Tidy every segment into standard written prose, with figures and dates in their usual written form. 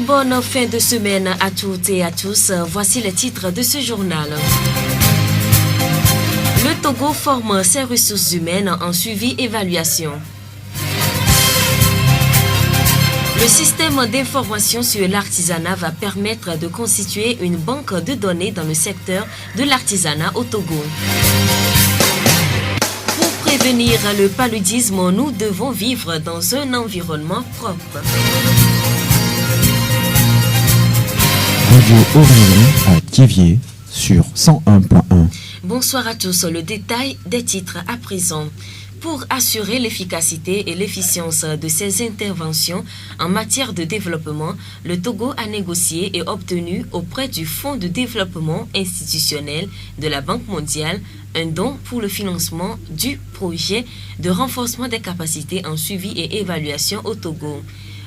bonne fin de semaine à toutes et à tous. Voici les titres de ce journal. Le Togo forme ses ressources humaines en suivi-évaluation. Le système d'information sur l'artisanat va permettre de constituer une banque de données dans le secteur de l'artisanat au Togo. Pour prévenir le paludisme, nous devons vivre dans un environnement propre. Radio Orléans à Thiéviers sur 101.1. Bonsoir à tous. Le détail des titres à présent. Pour assurer l'efficacité et l'efficience de ses interventions en matière de développement, le Togo a négocié et obtenu auprès du Fonds de développement institutionnel de la Banque mondiale un don pour le financement du projet de renforcement des capacités en suivi et évaluation au Togo.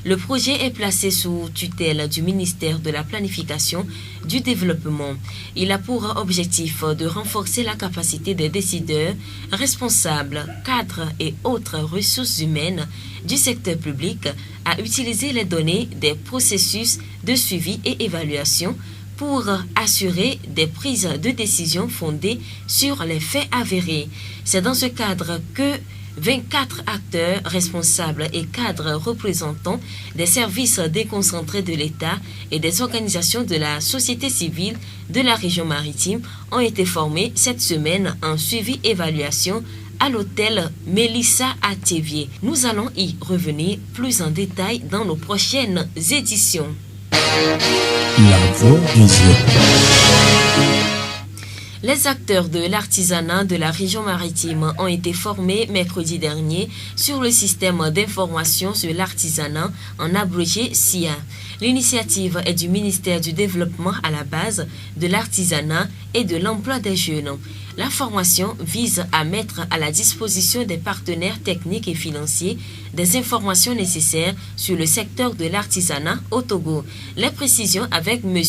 Le projet est placé sous tutelle du ministère de la Planification du Développement. Il a pour objectif de renforcer la capacité des décideurs, responsables, cadres et autres ressources humaines du secteur public à utiliser les données des processus de suivi et évaluation pour assurer des prises de décision fondées sur les faits avérés. C'est dans ce cadre que 24 acteurs responsables et cadres représentants des services déconcentrés de l'État et des organisations de la société civile de la région maritime ont été formés cette semaine en suivi-évaluation à l'hôtel Mélissa à Thiéviers. Nous allons y revenir plus en détail dans nos prochaines éditions. La voix du Dieu. Les acteurs de l'artisanat de la région maritime ont été formés mercredi dernier sur le système d'information sur l'artisanat, en abrégé SIA. L'initiative est du ministère du Développement à la base de l'artisanat et de l'emploi des jeunes. La formation vise à mettre à la disposition des partenaires techniques et financiers des informations nécessaires sur le secteur de l'artisanat au Togo. Les précisions avec M.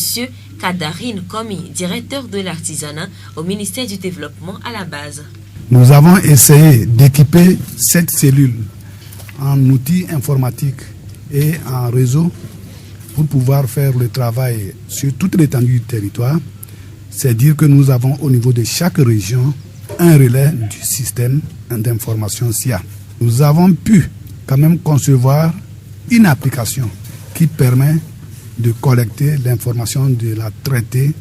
Kadarine Komi, directeur de l'artisanat au ministère du Développement à la base. Nous avons essayé d'équiper cette cellule en outils informatiques et en réseau pour pouvoir faire le travail sur toute l'étendue du territoire. C'est dire que nous avons au niveau de chaque région un relais du système d'information SIA. Nous avons pu quand même concevoir une application qui permet de collecter l'information, de la traiter,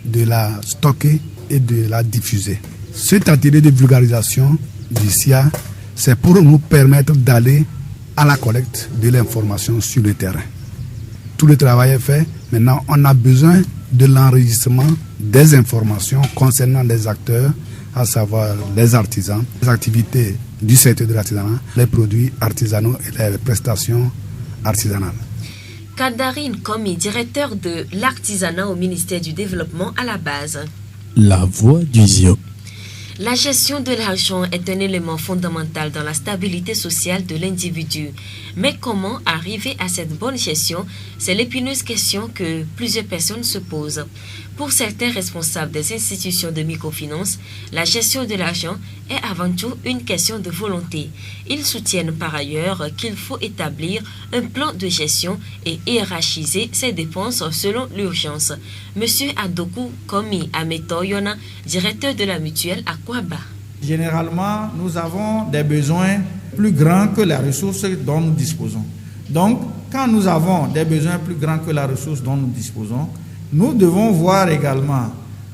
de la stocker et de la diffuser. Cet atelier de vulgarisation du SIA, c'est pour nous permettre d'aller à la collecte de l'information sur le terrain. Tout le travail est fait. Maintenant, on a besoin de l'enregistrement des informations concernant les acteurs, à savoir les artisans, les activités du secteur de l'artisanat, les produits artisanaux et les prestations artisanales. Kadarine Komi, directeur de l'artisanat au ministère du Développement à la base. La voix du Dieu. La gestion de l'argent est un élément fondamental dans la stabilité sociale de l'individu. Mais comment arriver à cette bonne gestion? C'est l'épineuse question que plusieurs personnes se posent. Pour certains responsables des institutions de microfinance, la gestion de l'argent est avant tout une question de volonté. Ils soutiennent par ailleurs qu'il faut établir un plan de gestion et hiérarchiser ses dépenses selon l'urgence. Monsieur Adoku Komi Ametoyona, directeur de la mutuelle à Kwaba. Généralement, nous avons des besoins plus grands que les ressources dont nous disposons. Donc, quand nous avons des besoins plus grands que la ressource dont nous disposons, nous devons voir également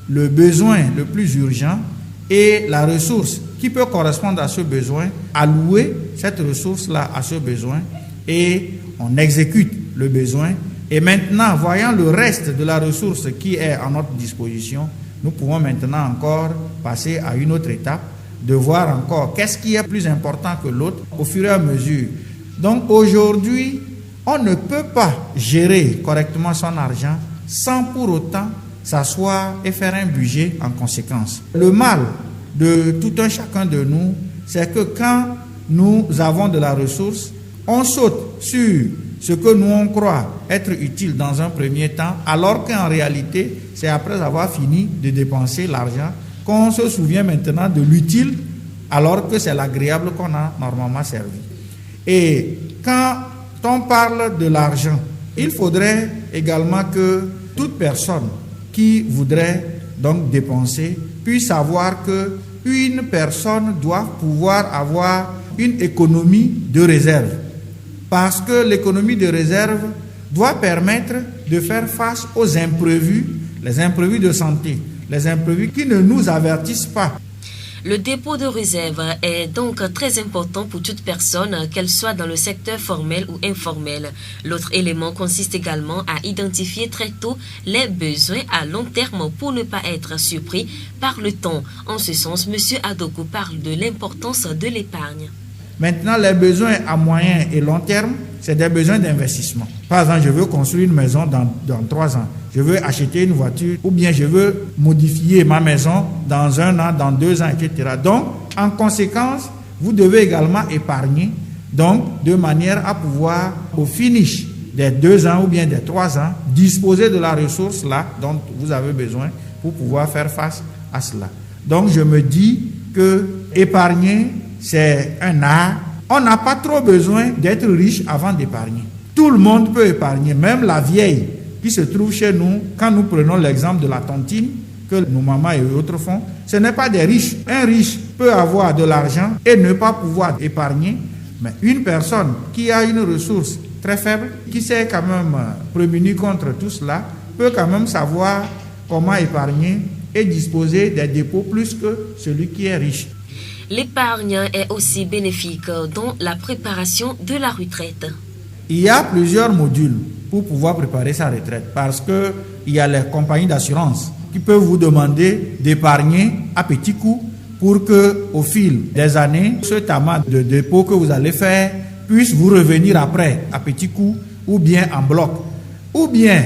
le besoin le plus urgent et la ressource qui peut correspondre à ce besoin, allouer cette ressource-là à ce besoin et on exécute le besoin. Et maintenant, voyant le reste de la ressource qui est à notre disposition, nous pouvons maintenant encore passer à une autre étape, de voir encore qu'est-ce qui est plus important que l'autre au fur et à mesure. Donc aujourd'hui, on ne peut pas gérer correctement son argent sans pour autant s'asseoir et faire un budget en conséquence. Le mal de tout un chacun de nous, c'est que quand nous avons de la ressource, on saute sur ce que nous on croit être utile dans un premier temps, alors qu'en réalité, c'est après avoir fini de dépenser l'argent qu'on se souvient maintenant de l'utile, alors que c'est l'agréable qu'on a normalement servi. Et quand on parle de l'argent, Il faudrait également que toute personne qui voudrait donc dépenser puisse savoir que une personne doit pouvoir avoir une économie de réserve. Parce que l'économie de réserve doit permettre de faire face aux imprévus, les imprévus de santé, les imprévus qui ne nous avertissent pas. Le dépôt de réserve est donc très important pour toute personne, qu'elle soit dans le secteur formel ou informel. L'autre élément consiste également à identifier très tôt les besoins à long terme pour ne pas être surpris par le temps. En ce sens, M. Adoko parle de l'importance de l'épargne. Maintenant, les besoins à moyen et long terme, c'est des besoins d'investissement. Par exemple, je veux construire une maison dans 3 ans. Je veux acheter une voiture ou bien je veux modifier ma maison dans 1 an, dans 2 ans, etc. Donc, en conséquence, vous devez également épargner donc, de manière à pouvoir, au finish des 2 ans ou bien des 3 ans, disposer de la ressource là dont vous avez besoin pour pouvoir faire face à cela. Donc, je me dis que épargner, c'est un art. On n'a pas trop besoin d'être riche avant d'épargner. Tout le monde peut épargner, même la vieille qui se trouve chez nous. Quand nous prenons l'exemple de la tontine que nos mamans et autres font, ce n'est pas des riches. Un riche peut avoir de l'argent et ne pas pouvoir épargner, mais une personne qui a une ressource très faible, qui s'est quand même prémunie contre tout cela, peut quand même savoir comment épargner et disposer des dépôts plus que celui qui est riche. L'épargne est aussi bénéfique dans la préparation de la retraite. Il y a plusieurs modules pour pouvoir préparer sa retraite parce qu'il y a les compagnies d'assurance qui peuvent vous demander d'épargner à petits coups pour que, au fil des années, ce tamas de dépôt que vous allez faire puisse vous revenir après à petits coups ou bien en bloc. Ou bien,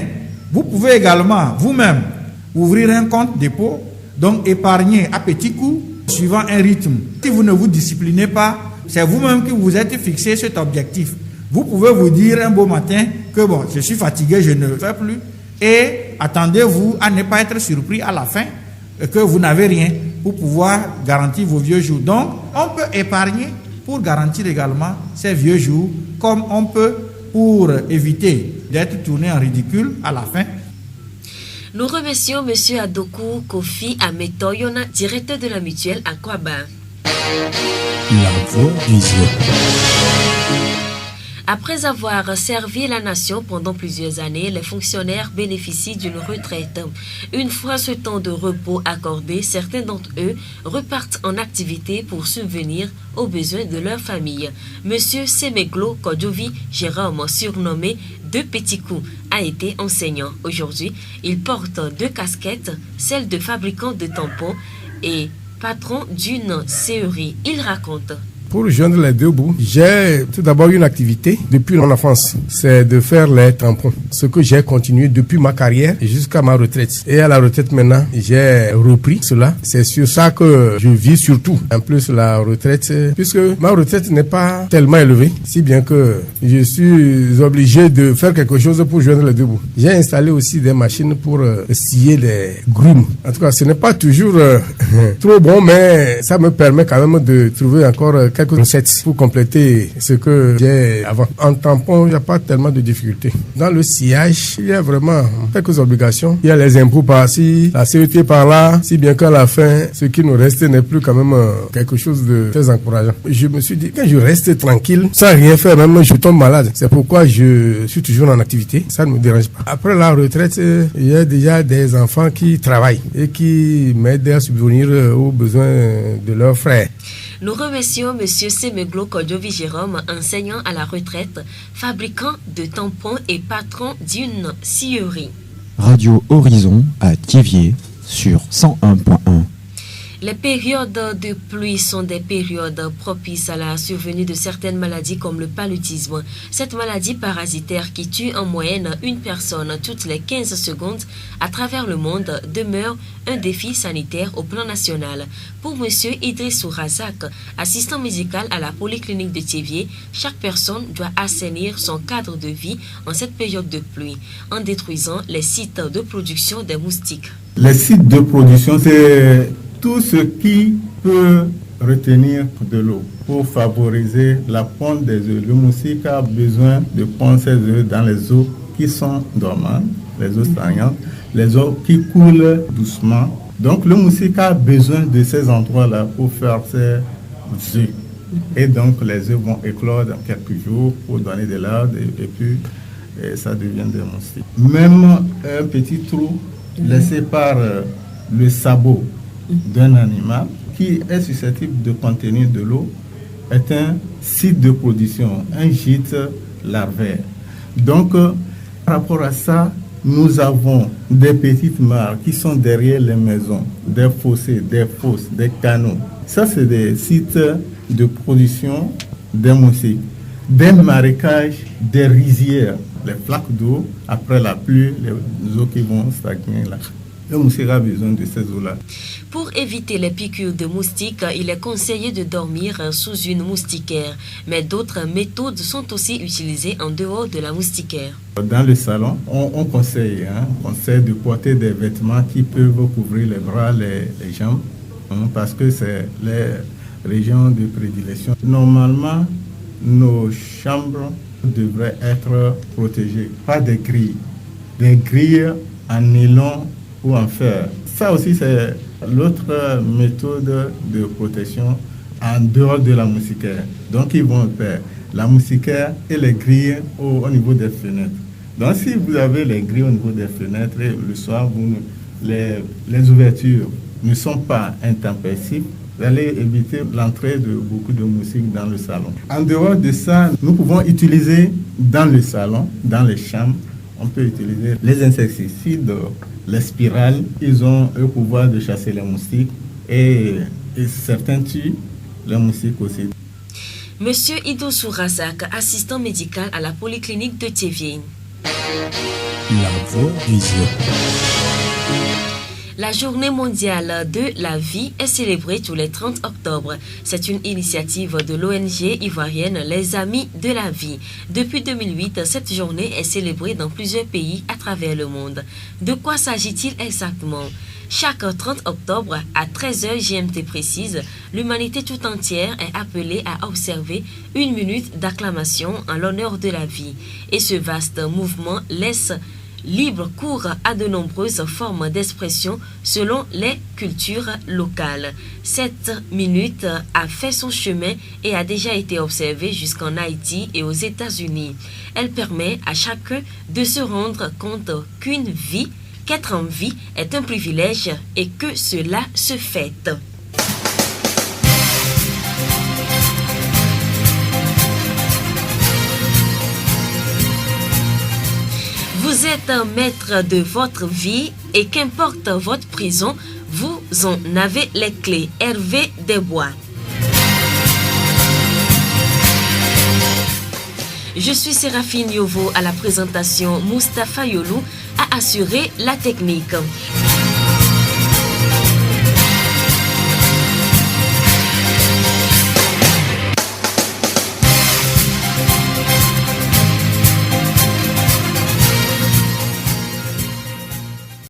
vous pouvez également vous-même ouvrir un compte dépôt, donc épargner à petits coups suivant un rythme. Si vous ne vous disciplinez pas, c'est vous-même qui vous êtes fixé cet objectif. Vous pouvez vous dire un beau matin que bon, je suis fatigué, je ne le fais plus. Et attendez-vous à ne pas être surpris à la fin que vous n'avez rien pour pouvoir garantir vos vieux jours. Donc, on peut épargner pour garantir également ces vieux jours, comme on peut pour éviter d'être tourné en ridicule à la fin. Nous remercions M. Adoko Kofi Ametoyona, directeur de la mutuelle à Kwaba. La voix du Zion. Après avoir servi la nation pendant plusieurs années, les fonctionnaires bénéficient d'une retraite. Une fois ce temps de repos accordé, certains d'entre eux repartent en activité pour subvenir aux besoins de leur famille. Monsieur Semeglo Kodjovi Jérôme, surnommé Deux Petits Coups, a été enseignant. Aujourd'hui, il porte 2 casquettes, celle de fabricant de tampons et patron d'une serrurerie. Il raconte. Pour joindre les deux bouts, j'ai tout d'abord une activité depuis mon enfance, c'est de faire les tampons. Ce que j'ai continué depuis ma carrière jusqu'à ma retraite. Et à la retraite maintenant, j'ai repris cela. C'est sur ça que je vis surtout. En plus, la retraite, puisque ma retraite n'est pas tellement élevée, si bien que je suis obligé de faire quelque chose pour joindre les deux bouts. J'ai installé aussi des machines pour scier les grumes. En tout cas, ce n'est pas toujours trop bon, mais ça me permet quand même de trouver encore quelques recettes pour compléter ce que j'ai avant. En tampon, il n'y a pas tellement de difficultés. Dans le sciage, il y a vraiment quelques obligations. Il y a les impôts par-ci, la CET par-là, si bien qu'à la fin, ce qui nous reste n'est plus quand même quelque chose de très encourageant. Je me suis dit, quand je reste tranquille, sans rien faire, même je tombe malade. C'est pourquoi je suis toujours en activité. Ça ne me dérange pas. Après la retraite, il y a déjà des enfants qui travaillent et qui m'aident à subvenir aux besoins de leurs frères. Nous remercions M. Semeglo Kodjovi Jérôme, enseignant à la retraite, fabricant de tampons et patron d'une scierie. Radio Horizon à Thiéviers sur 101.1. Les périodes de pluie sont des périodes propices à la survenue de certaines maladies comme le paludisme. Cette maladie parasitaire qui tue en moyenne une personne toutes les 15 secondes à travers le monde demeure un défi sanitaire au plan national. Pour M. Idrissou Razak, assistant médical à la polyclinique de Thiéviers, chaque personne doit assainir son cadre de vie en cette période de pluie, en détruisant les sites de production des moustiques. Les sites de production, c'est tout ce qui peut retenir de l'eau pour favoriser la ponte des œufs. Le moustique a besoin de pondre ses œufs dans les eaux qui sont dormantes, les eaux stagnantes, les eaux qui coulent doucement. Donc le moustique a besoin de ces endroits-là pour faire ses œufs. Et donc les œufs vont éclore dans quelques jours pour donner de larves et puis ça devient des moustiques. Même un petit trou laissé par le sabot d'un animal qui est susceptible de contenir de l'eau est un site de production, un gîte larvaire. Donc, par rapport à ça, nous avons des petites mares qui sont derrière les maisons, des fossés, des fosses, des canaux. Ça, c'est des sites de production des moustiques, des marécages, des rizières, les flaques d'eau, après la pluie, les eaux qui vont stagner là. Le moustique a besoin de ces eaux-là. Pour éviter les piqûres de moustiques, il est conseillé de dormir sous une moustiquaire. Mais d'autres méthodes sont aussi utilisées en dehors de la moustiquaire. Dans le salon, on conseille de porter des vêtements qui peuvent couvrir les bras, les jambes, parce que c'est les régions de prédilection. Normalement, nos chambres devraient être protégées par des grilles en nylon ou en fer. Ça aussi, c'est l'autre méthode de protection en dehors de la moustiquaire. Donc, ils vont faire la moustiquaire et les grilles au niveau des fenêtres. Donc, si vous avez les grilles au niveau des fenêtres, et le soir, les ouvertures ne sont pas intempestives, vous allez éviter l'entrée de beaucoup de moustiques dans le salon. En dehors de ça, nous pouvons utiliser dans le salon, dans les chambres, on peut utiliser les insecticides, les spirales. Ils ont le pouvoir de chasser les moustiques et certains tuent les moustiques aussi. Monsieur Ido Sourazak, assistant médical à la polyclinique de Thiévié. La voix vision. La journée mondiale de la vie est célébrée tous les 30 octobre. C'est une initiative de l'ONG ivoirienne Les Amis de la Vie. Depuis 2008, cette journée est célébrée dans plusieurs pays à travers le monde. De quoi s'agit-il exactement ? Chaque 30 octobre, à 13h GMT précise, l'humanité tout entière est appelée à observer une minute d'acclamation en l'honneur de la vie. Et ce vaste mouvement laisse libre cours à de nombreuses formes d'expression selon les cultures locales. Cette minute a fait son chemin et a déjà été observée jusqu'en Haïti et aux États-Unis. Elle permet à chacun de se rendre compte qu'être en vie est un privilège et que cela se fête. Vous êtes un maître de votre vie et qu'importe votre prison, vous en avez les clés. Hervé Desbois. Je suis Séraphine Yovo à la présentation. Mustapha Yolou a assuré la technique.